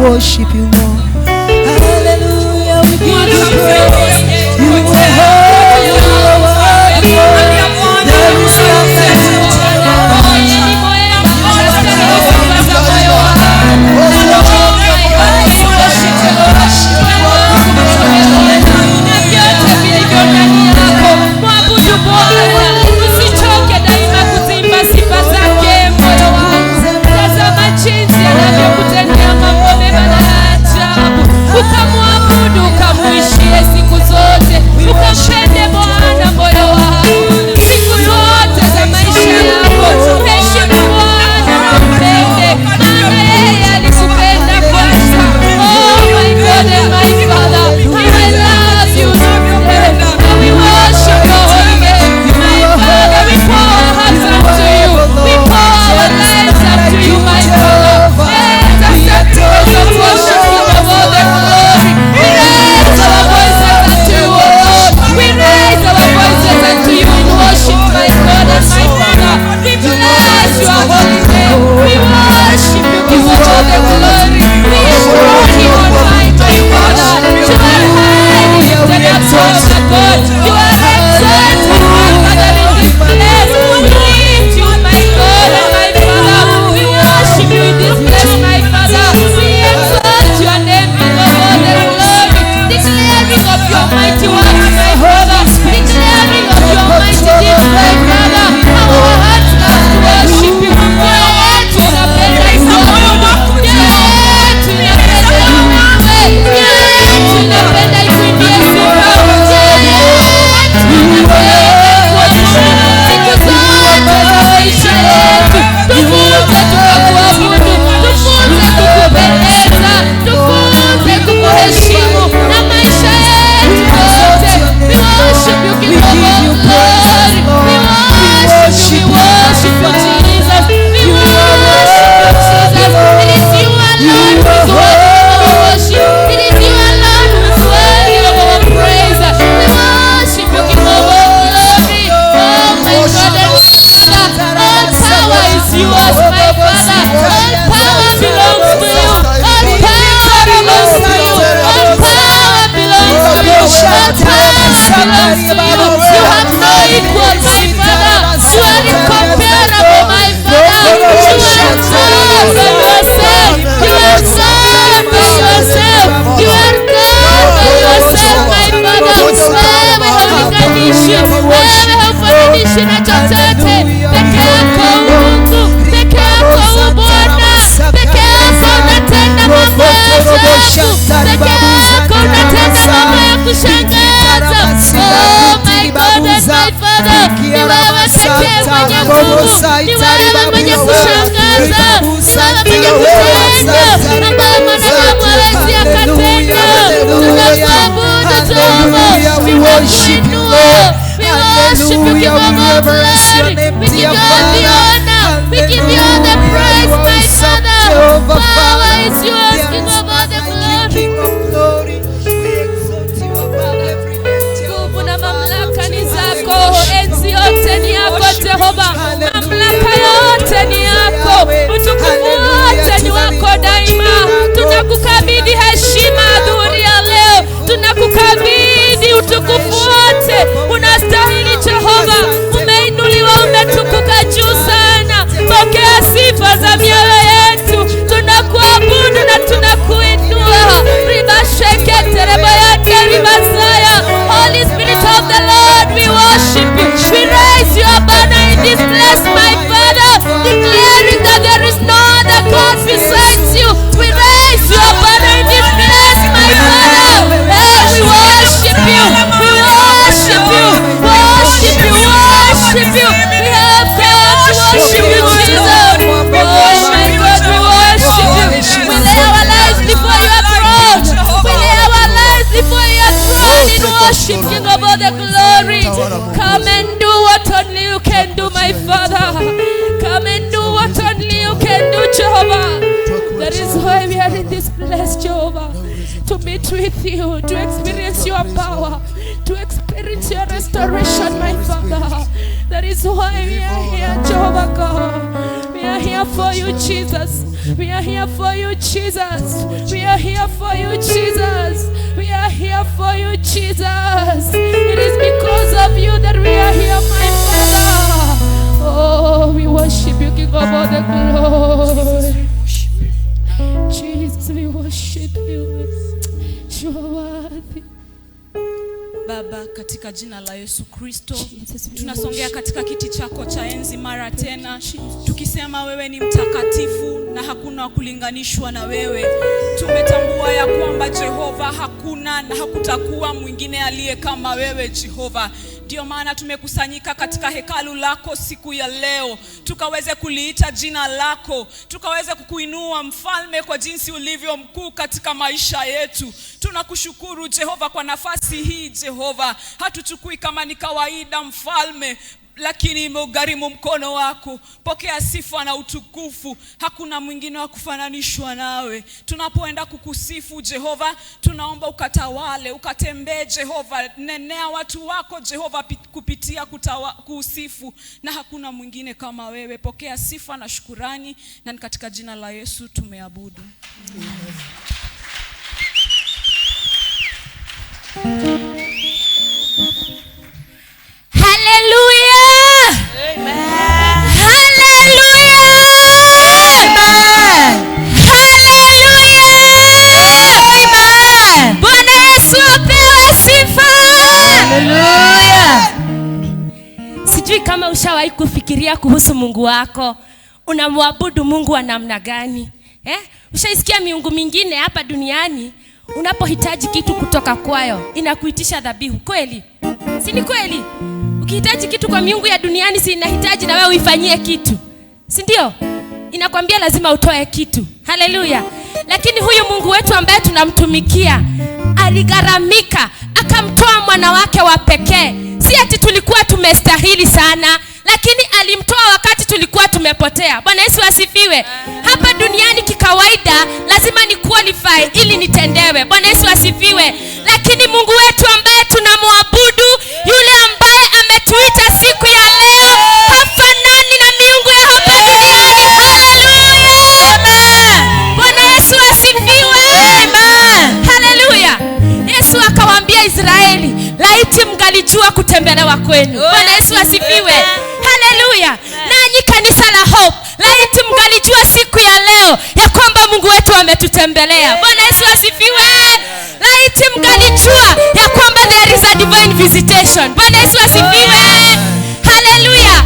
Worship you, Lord. Hallelujah. We give you praise. You are holy. You are worthy. There is nothing unastahili Jehova, umeinuliwa, umetukuka juu sana. That is why we are in this place, Jehovah, to meet with you, to experience your power, to experience your restoration, my Father. That is why we are here, Jehovah God. We are here for you, Jesus. We are here for you, Jesus. We are here for you, Jesus. We are here for you, Jesus. It is because of you that we are here, my Father. Oh, we worship you, King of all the glory. Jesus, we worship you. You are worthy. Baba, katika jina la Yesu Kristo, tunasongea katika kiti chako cha enzi mara tena, tukisema wewe ni mtakatifu na hakuna kulinganishwa na wewe. Tumetambua ya kwamba Jehova hakuna na hakutakuwa mwingine aliye kama wewe, Jehova. Ndio maana tumekusanyika katika hekalu lako siku ya leo, tukaweze kuliita jina lako, tukaweze kukuinua mfalme kwa jinsi ulivyo mkuu katika maisha yetu. Tunakushukuru Jehova kwa nafasi hii, Jehova. Hatuchukui kama ni kawaida, mfalme, lakini imegharimu mkono wako. Pokea sifa na utukufu. Hakuna mwingine wa kufananishwa nawe. Tunapoenda kukusifu Jehova, tunaomba ukatawale, ukatembee Jehova. Nenea watu wako Jehova kupitia kusifu, na hakuna mwingine kama wewe. Pokea sifa na shukurani, na katika jina la Yesu tumeabudu. Hallelujah. Amen. Hallelujah. Amen. Hallelujah. Amen. Bwana Yesu apewe sifa. Hallelujah. Sijui kama ushawahi kufikiria kuhusu Mungu wako. Unamwabudu Mungu wa namna gani? Ushaisikia miungu mingine hapa duniani unapohitaji kitu kutoka kwayo inakuitisha dhabihu, kweli? Si ni kweli? Ukihitaji kitu kwa miungu ya duniani, si inahitaji na wewe uifanyie kitu, si ndio? Inakwambia lazima utoe kitu. Haleluya. Lakini huyu Mungu wetu ambaye tunamtumikia aligharamika, akamtoa mwana wake wa pekee. Si ati tulikuwa tumestahili sana, lakini alimtoa wakati tulikuwa tumepotea. Bwana Yesu asifiwe. Hapa duniani kikawaida lazima ni qualify ili nitendewe. Bwana Yesu asifiwe. Lakini Mungu wetu ambaye tunamwabudu, yule ambaye ametuita siku ya leo, hafanani na miungu ya hapa duniani. Haleluya. Amen. Bwana Yesu asifiwe. Amen. Haleluya. Yesu akawaambia Israeli, laiti mngalijua kutembelewa kwenu. Bwana Yesu asifiwe. Haleluya. Nanyi kanisa la Hope, laiti mngalijua siku ya leo ya kwamba Mungu wetu ametutembelea. Bwana Yesu asifiwe. Laiti mngalijua ya kwamba there is a divine visitation. Bwana Yesu asifiwe. Haleluya.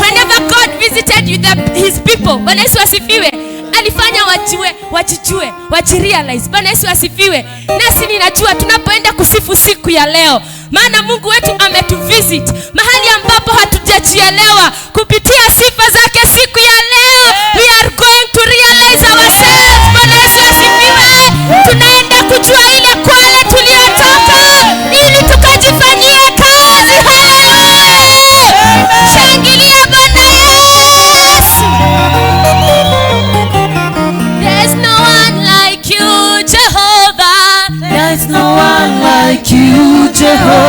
Whenever God visited his people, Bwana Yesu asifiwe, alifanya wajijue, wajirealize. Bwana Yesu asifiwe. Nasi ninajua tunapoenda kusifu siku ya leo, maana Mungu wetu ametuvisit mahali ambapo hatujajielewa, kupitia sifa zake siku ya leo we are going to realize ourselves. Bwana Yesu asifiwe. Tunaenda kujua ile kwale tuliotoka ili tukajifanyie kazi. Haleluya. Shangilia Bwana Yesu. There's no one like you, Jehovah. There's no one like you, Jehovah.